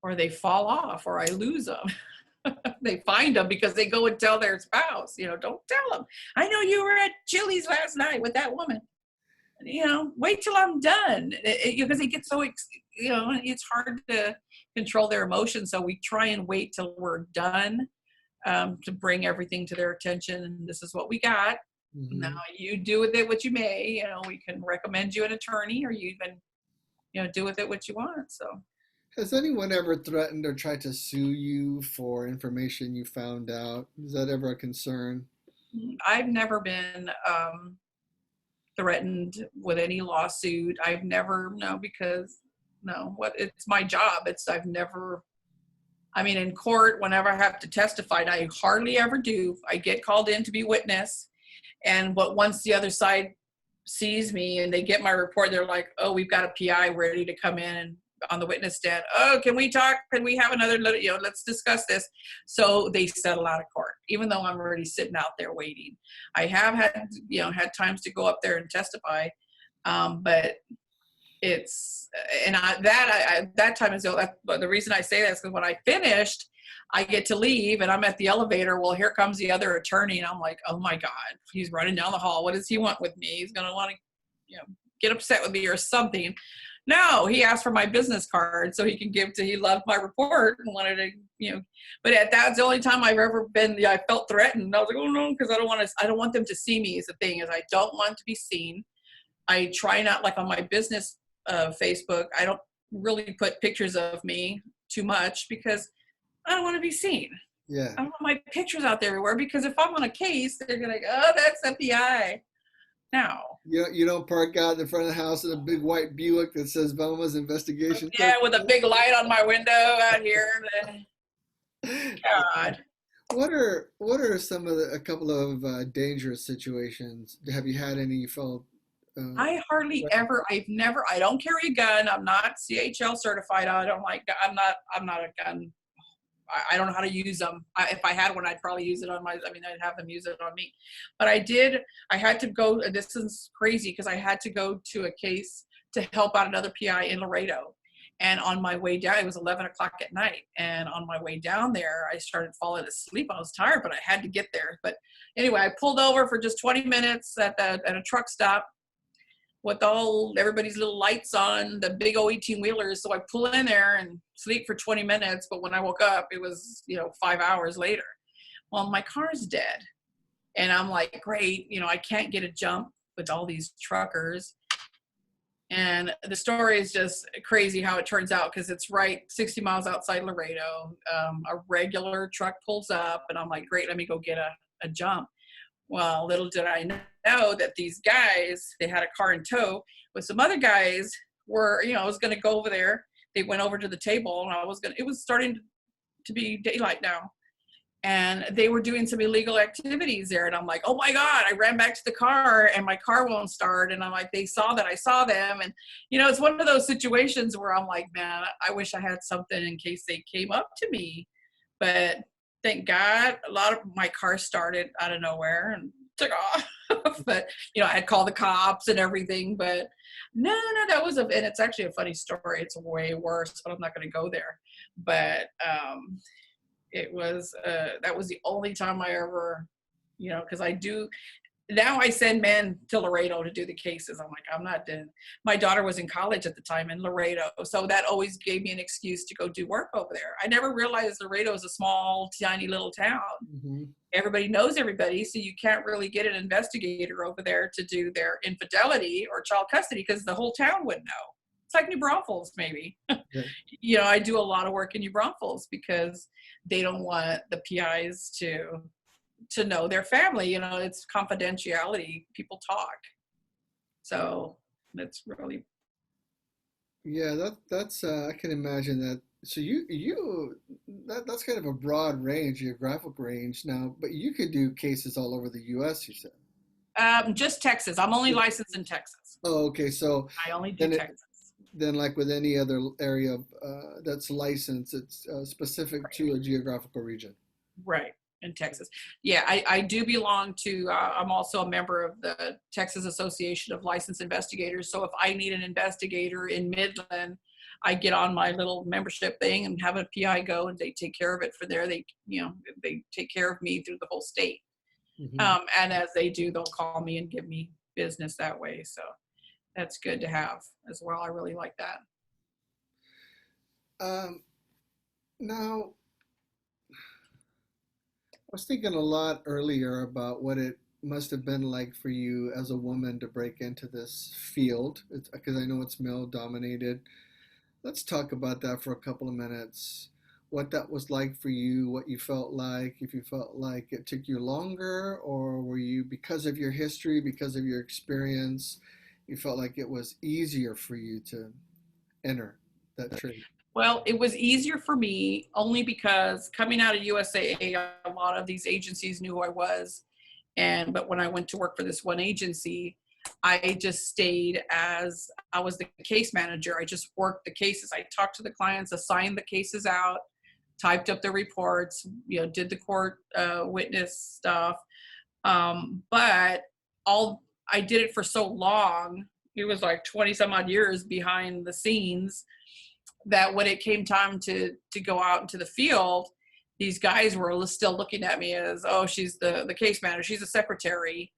or they fall off, or I lose them. They find them because they go and tell their spouse, don't tell them. I know you were at Chili's last night with that woman. Wait till I'm done. Because they get so, it's hard to control their emotions. So we try and wait till we're done to bring everything to their attention. And this is what we got. Mm-hmm. Now you do with it what you may. We can recommend you an attorney, or you even, do with it what you want. So. Has anyone ever threatened or tried to sue you for information you found out? Is that ever a concern? I've never been threatened with any lawsuit. I've never, it's my job. In court, whenever I have to testify, and I hardly ever do, I get called in to be witness. But once the other side sees me and they get my report, they're like, oh, we've got a PI ready to come in and on the witness stand. Oh, can we talk? Can we have another little, let's discuss this. So they settle out of court, even though I'm already sitting out there waiting. I have had times to go up there and testify. But it's, and that time is, the reason I say that is because when I finished, I get to leave and I'm at the elevator. Well, here comes the other attorney. And I'm like, oh my God, he's running down the hall. What does he want with me? He's going to want to, get upset with me or something. No, he asked for my business card so he can he loved my report and wanted to, but that's the only time I've ever been, I felt threatened. I was like, oh no, because I don't want them to see me is the thing, is I don't want to be seen. I try not, like on my business Facebook, I don't really put pictures of me too much because I don't want to be seen. Yeah. I don't want my pictures out there everywhere, because if I'm on a case, they're going to go, oh, that's FBI. No. You don't park out in front of the house in a big white Buick that says Velma's investigation. Yeah, with a big light on my window out here. God. What are a couple of dangerous situations? Have you had any you felt? I hardly ever. I don't carry a gun. I'm not CHL certified. I'm not a gun. I don't know how to use them. If I had one, I'd probably use it on I'd have them use it on me. But I had to go, and this is crazy because I had to go to a case to help out another PI in Laredo. And on my way down, it was 11 o'clock at night. And on my way down there, I started falling asleep. I was tired, but I had to get there. But anyway, I pulled over for just 20 minutes at a truck stop with everybody's little lights on, the big old 18-wheelers. So I pull in there and sleep for 20 minutes. But when I woke up, it was, 5 hours later. Well, my car's dead. And I'm like, great, I can't get a jump with all these truckers. And the story is just crazy how it turns out, because it's right 60 miles outside Laredo. A regular truck pulls up and I'm like, great, let me go get a jump. Well, little did I know that these guys, they had a car in tow with some other guys were, I was going to go over there. They went over to the table and it was starting to be daylight now. And they were doing some illegal activities there. And I'm like, oh my God, I ran back to the car and my car won't start. And I'm like, they saw that I saw them. And, it's one of those situations where I'm like, man, I wish I had something in case they came up to me. But thank God, a lot of my car started out of nowhere and took off. But, I had called the cops and everything. But no, that was and it's actually a funny story. It's way worse, but I'm not going to go there. But, it was, that was the only time I ever, because now I send men to Laredo to do the cases. I'm like, I'm not doing, my daughter was in college at the time in Laredo. So that always gave me an excuse to go do work over there. I never realized Laredo is a small, tiny little town. Mm-hmm. Everybody knows everybody. So you can't really get an investigator over there to do their infidelity or child custody because the whole town wouldn't know. It's like New Braunfels, maybe. Yeah. I do a lot of work in New Braunfels because they don't want the PIs to know their family. It's confidentiality. People talk. So that's really. Yeah, that's I can imagine that. So that's kind of a broad range, geographic range now, but you could do cases all over the U.S., you said. Just Texas. I'm only licensed in Texas. Oh, okay. So I only do Texas. Then like with any other area that's licensed, it's specific to a geographical region. Right, in Texas. Yeah, I do belong to, I'm also a member of the Texas Association of Licensed Investigators. So if I need an investigator in Midland, I get on my little membership thing and have a PI go, and they take care of it for there. They, they take care of me through the whole state. Mm-hmm. And as they do, they'll call me and give me business that way. So that's good to have as well. I really like that. Now, I was thinking a lot earlier about what it must have been like for you as a woman to break into this field, because I know it's male dominated. Let's talk about that for a couple of minutes. What that was like for you, what you felt like, if you felt like it took you longer, or were you, because of your history, because of your experience, you felt like it was easier for you to enter that trade? Well, it was easier for me only because coming out of USAA, a lot of these agencies knew who I was. But when I went to work for this one agency, I just stayed as I was the case manager. I just worked the cases. I talked to the clients, assigned the cases out, typed up the reports, did the court witness stuff. But I did it for so long. It was like 20 some odd years behind the scenes that when it came time to go out into the field, these guys were still looking at me as, oh, she's the case manager, she's a secretary.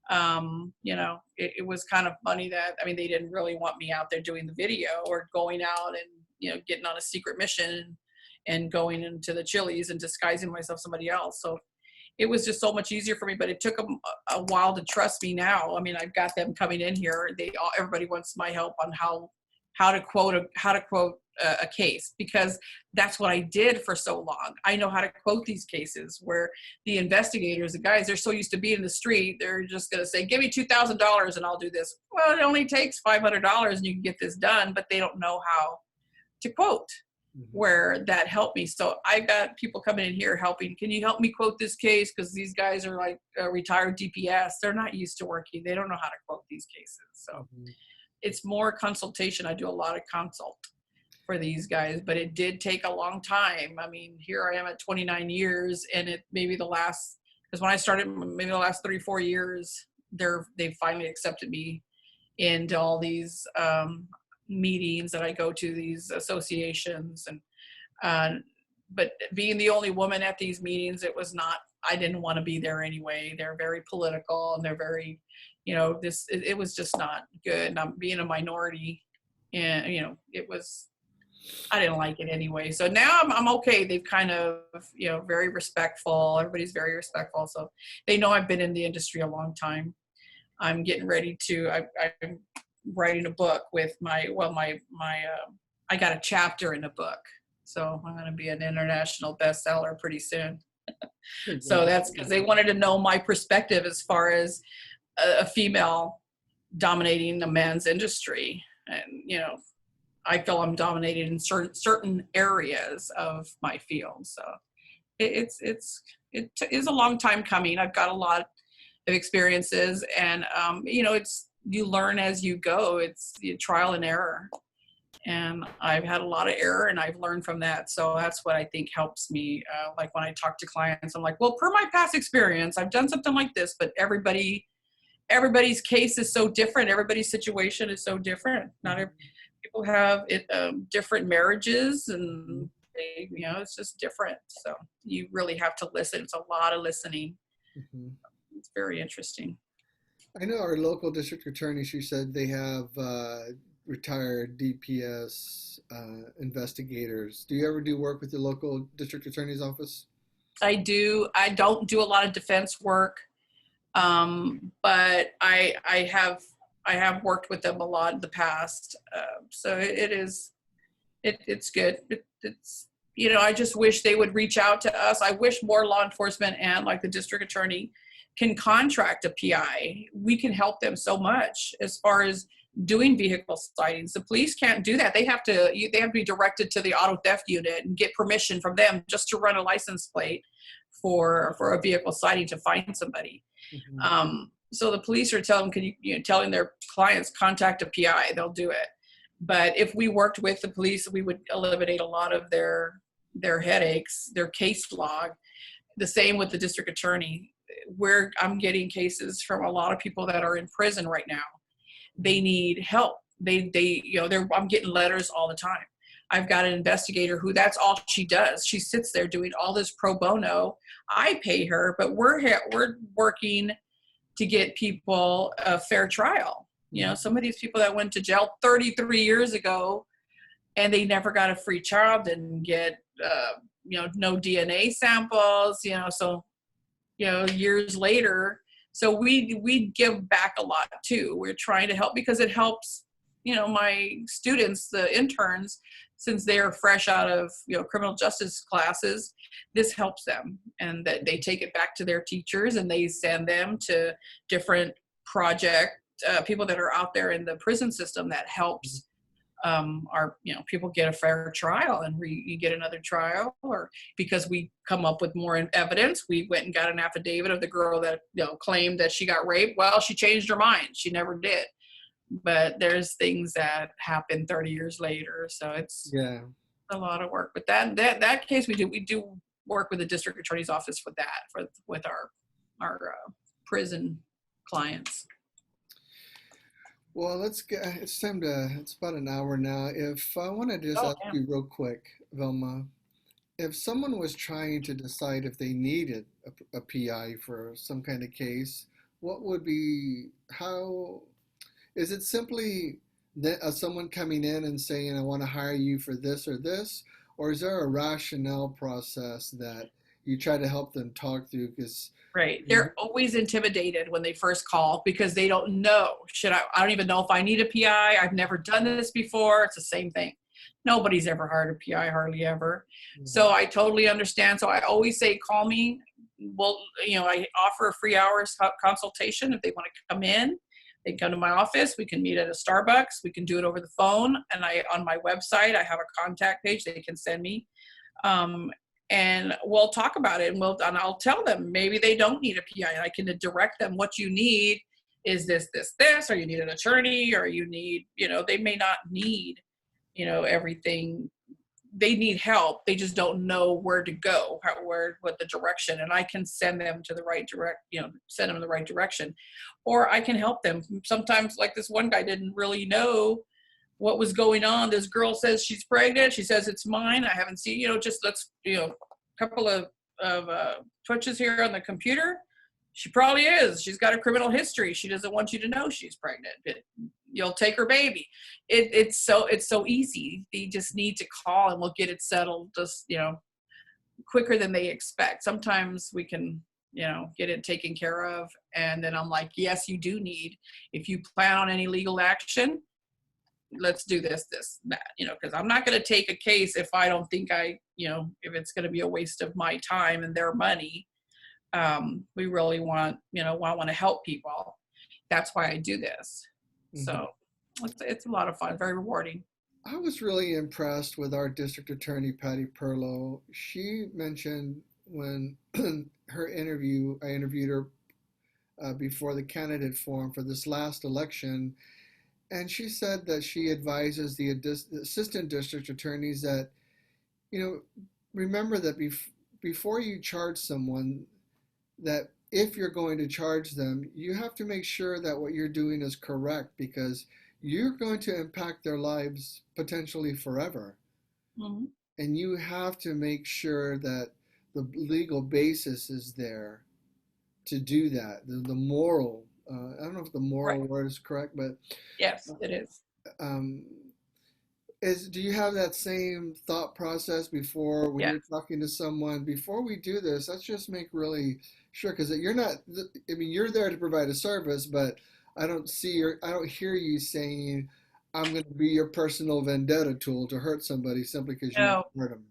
It was kind of funny that, I mean, they didn't really want me out there doing the video or going out and, getting on a secret mission and going into the Chili's and disguising myself somebody else. So it was just so much easier for me, but it took them a while to trust me now. I mean, I've got them coming in here. Everybody wants my help on how to quote a case, because that's what I did for so long. I know how to quote these cases where the investigators, the guys, they're so used to being in the street, they're just going to say, give me $2,000 and I'll do this. Well, it only takes $500 and you can get this done, but they don't know how to quote. Mm-hmm. Where that helped me. So I got people coming in here helping. Can you help me quote this case? Because these guys are like retired DPS. They're not used to working. They don't know how to quote these cases. So mm-hmm. It's more consultation. I do a lot of consult for these guys, but it did take a long time. I mean, here I am at 29 years, and it maybe because when I started, maybe the last 3-4 years, they finally accepted me into all these meetings that I go to, these associations, and but being the only woman at these meetings, I didn't want to be there anyway. They're very political and they're very, it was just not good. And I'm being a minority, and I didn't like it anyway. So now I'm okay. They've kind of, very respectful. Everybody's very respectful. So they know I've been in the industry a long time. I'm getting ready I'm writing a book with I got a chapter in a book. So I'm going to be an international bestseller pretty soon. So that's because they wanted to know my perspective as far as a female dominating a man's industry. And, I feel I'm dominated in certain areas of my field. So it is a long time coming. I've got a lot of experiences, and, you learn as you go. It's trial and error. And I've had a lot of error, and I've learned from that. So that's what I think helps me. Like when I talk to clients, I'm like, well, per my past experience, I've done something like this, but everybody's case is so different. Everybody's situation is so different. People have different marriages, and it's just different. So you really have to listen. It's a lot of listening. Mm-hmm. It's very interesting. I know our local district attorney, she said they have retired DPS investigators. Do you ever do work with the local district attorney's office? I do. I don't do a lot of defense work, but I have worked with them a lot in the past. So it's good. It's I just wish they would reach out to us. I wish more law enforcement and like the district attorney can contract a PI. We can help them so much as far as doing vehicle sightings. The police can't do that. They have to be directed to the auto theft unit and get permission from them just to run a license plate for a vehicle sighting to find somebody. Mm-hmm. So the police are telling their clients, contact a PI, they'll do it. But if we worked with the police, we would eliminate a lot of their headaches, their case log. The same with the district attorney. I'm getting cases from a lot of people that are in prison right now. They need help. I'm getting letters all the time. I've got an investigator who that's all she does. She sits there doing all this pro bono. I pay her, but we're working to get people a fair trial. Some of these people that went to jail 33 years ago and they never got a free trial, didn't get, no DNA samples, so, years later. So we give back a lot too. We're trying to help because it helps, my students, the interns, since they are fresh out of, criminal justice classes, this helps them, and that they take it back to their teachers and they send them to different project people that are out there in the prison system that helps our people get a fair trial, and you get another trial, or because we come up with more evidence. We went and got an affidavit of the girl that claimed that she got raped. Well, she changed her mind. She never did. But there's things that happen 30 years later, so it's a lot of work. But that case we do work with the district attorney's office for that, with our prison clients. Well, it's time it's about an hour now. If I wanted to just ask you real quick, Velma, if someone was trying to decide if they needed a PI for some kind of case, how is it simply that someone coming in and saying, I want to hire you for this or this? Or is there a rationale process that you try to help them talk through? Right. They're always intimidated when they first call because they don't know. I don't even know if I need a PI. I've never done this before. It's the same thing. Nobody's ever hired a PI, hardly ever. Mm-hmm. So I totally understand. So I always say, call me. Well, I offer a free hours consultation if they want to come in. They can come to my office. We can meet at a Starbucks. We can do it over the phone. And on my website, I have a contact page they can send me. And we'll talk about it, and I'll tell them maybe they don't need a PI. And I can direct them what you need is this, or you need an attorney, or you need, they may not need, everything. They need help. They just don't know where to go, what the direction. And I can send them to the right send them in the right direction, or I can help them. Sometimes, like this one guy didn't really know what was going on. This girl says she's pregnant. She says it's mine. I haven't seen, a couple of twitches here on the computer. She probably is. She's got a criminal history. She doesn't want you to know she's pregnant. You'll take her baby. It's so easy. They just need to call and we'll get it settled just, quicker than they expect. Sometimes we can, get it taken care of. And then I'm like, yes, you do need, if you plan on any legal action, let's do this, that, because I'm not going to take a case if I don't think if it's going to be a waste of my time and their money. We really want, I want to help people. That's why I do this. Mm-hmm. So it's a lot of fun, very rewarding. I was really impressed with our district attorney, Patty Perlow. She mentioned when I interviewed her before the candidate forum for this last election. And she said that she advises the assistant district attorneys that, remember that before you charge someone, that if you're going to charge them, you have to make sure that what you're doing is correct, because you're going to impact their lives potentially forever. Mm-hmm. And you have to make sure that the legal basis is there to do that, the moral. I don't know if the moral word is correct, but yes, it is. Do you have that same thought process before when you're talking to someone? Before we do this, let's just make really sure, because you're not. You're there to provide a service, but I don't hear you saying, "I'm going to be your personal vendetta tool to hurt somebody simply because you hurt them."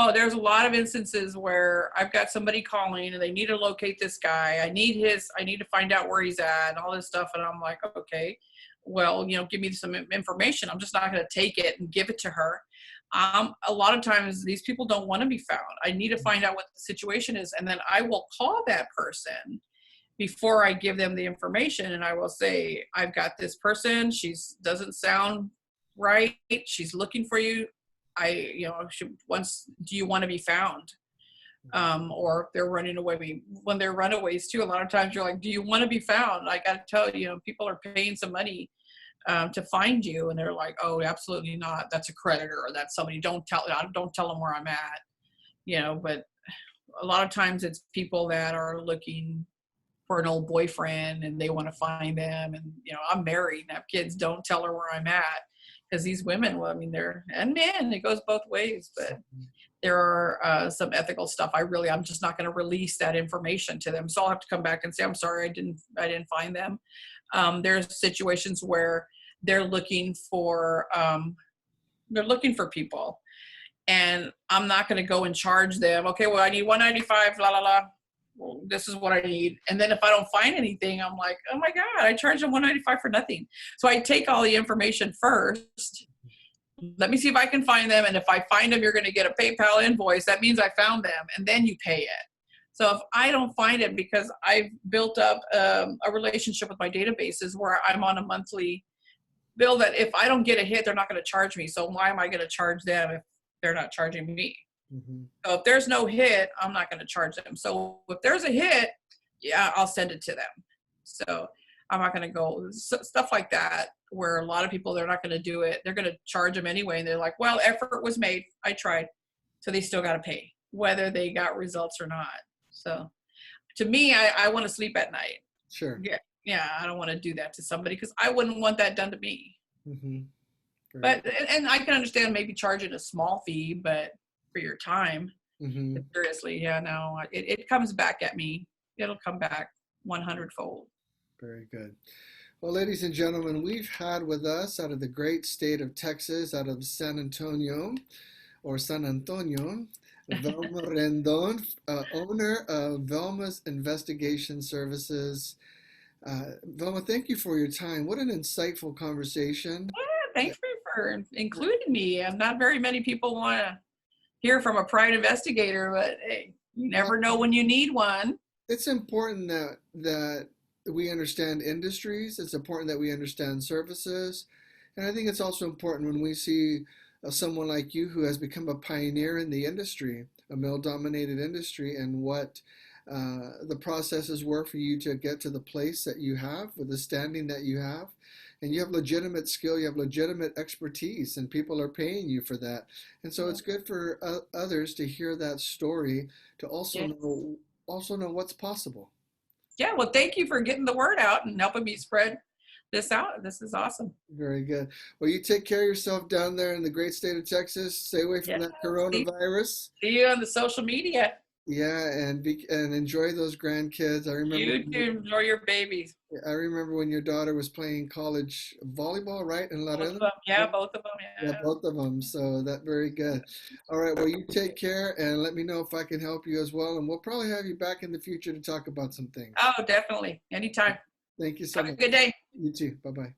Oh, there's a lot of instances where I've got somebody calling and they need to locate this guy. I need to find out where he's at and all this stuff. And I'm like, okay, well, give me some information. I'm just not going to take it and give it to her. A lot of times these people don't want to be found. I need to find out what the situation is. And then I will call that person before I give them the information. And I will say, I've got this person. She doesn't sound right. She's looking for you. Do you want to be found? Or if they're running away. When they're runaways too, a lot of times you're like, do you want to be found? I got to tell you, people are paying some money to find you, and they're like, oh, absolutely not, that's a creditor, or that's somebody, don't tell them where I'm at, but a lot of times it's people that are looking for an old boyfriend and they want to find them, and I'm married and have kids, don't tell her where I'm at, because these women, well, I mean, and men, it goes both ways, but there are some ethical stuff I'm just not going to release that information to them, so I'll have to come back and say, I'm sorry, I didn't find them. There's situations where they're looking for people, and I'm not going to go and charge them, okay, well, I need 195, la la la, well, this is what I need. And then if I don't find anything, I'm like, oh my God, I charged them 195 for nothing. So I take all the information first. Let me see if I can find them. And if I find them, you're going to get a PayPal invoice. That means I found them, and then you pay it. So if I don't find it, because I've built up a relationship with my databases where I'm on a monthly bill, that if I don't get a hit, they're not going to charge me. So why am I going to charge them if they're not charging me? Mm-hmm. So if there's no hit, I'm not going to charge them. So if there's a hit, yeah, I'll send it to them. So I'm not going to go stuff like that, where a lot of people, they're not going to do it. They're going to charge them anyway. And they're like, well, effort was made, I tried. So they still got to pay, whether they got results or not. So to me, I want to sleep at night. Sure. Yeah, I don't want to do that to somebody, because I wouldn't want that done to me. Mm-hmm. But, and I can understand maybe charging a small fee, but for your time, mm-hmm. Seriously, yeah, no, it comes back at me. It'll come back 100-fold. Very good. Well, ladies and gentlemen, we've had with us, out of the great state of Texas, out of San Antonio, Velma Rendon, owner of Velma's Investigation Services. Velma, thank you for your time. What an insightful conversation. Yeah, thanks for including me. Not very many people want to hear from a private investigator, but hey, you never know when you need one. It's important that we understand industries. It's important that we understand services. And I think it's also important when we see someone like you who has become a pioneer in the industry, a male-dominated industry, and what the processes were for you to get to the place that you have, with the standing that you have. And you have legitimate skill, you have legitimate expertise, and people are paying you for that. And so it's good for others to hear that story, to also know what's possible. Yeah, well, thank you for getting the word out and helping me spread this out. This is awesome. Very good. Well, you take care of yourself down there in the great state of Texas. Stay away from that coronavirus. See you on the social media. Yeah, and enjoy those grandkids. I remember you too. Enjoy your babies. I remember when your daughter was playing college volleyball, right? In Both of them. Yeah, both of them. Yeah, both of them. So that's very good. All right. Well, you take care, and let me know if I can help you as well. And we'll probably have you back in the future to talk about some things. Oh, definitely. Anytime. Thank you so much. Have a good day. You too. Bye-bye.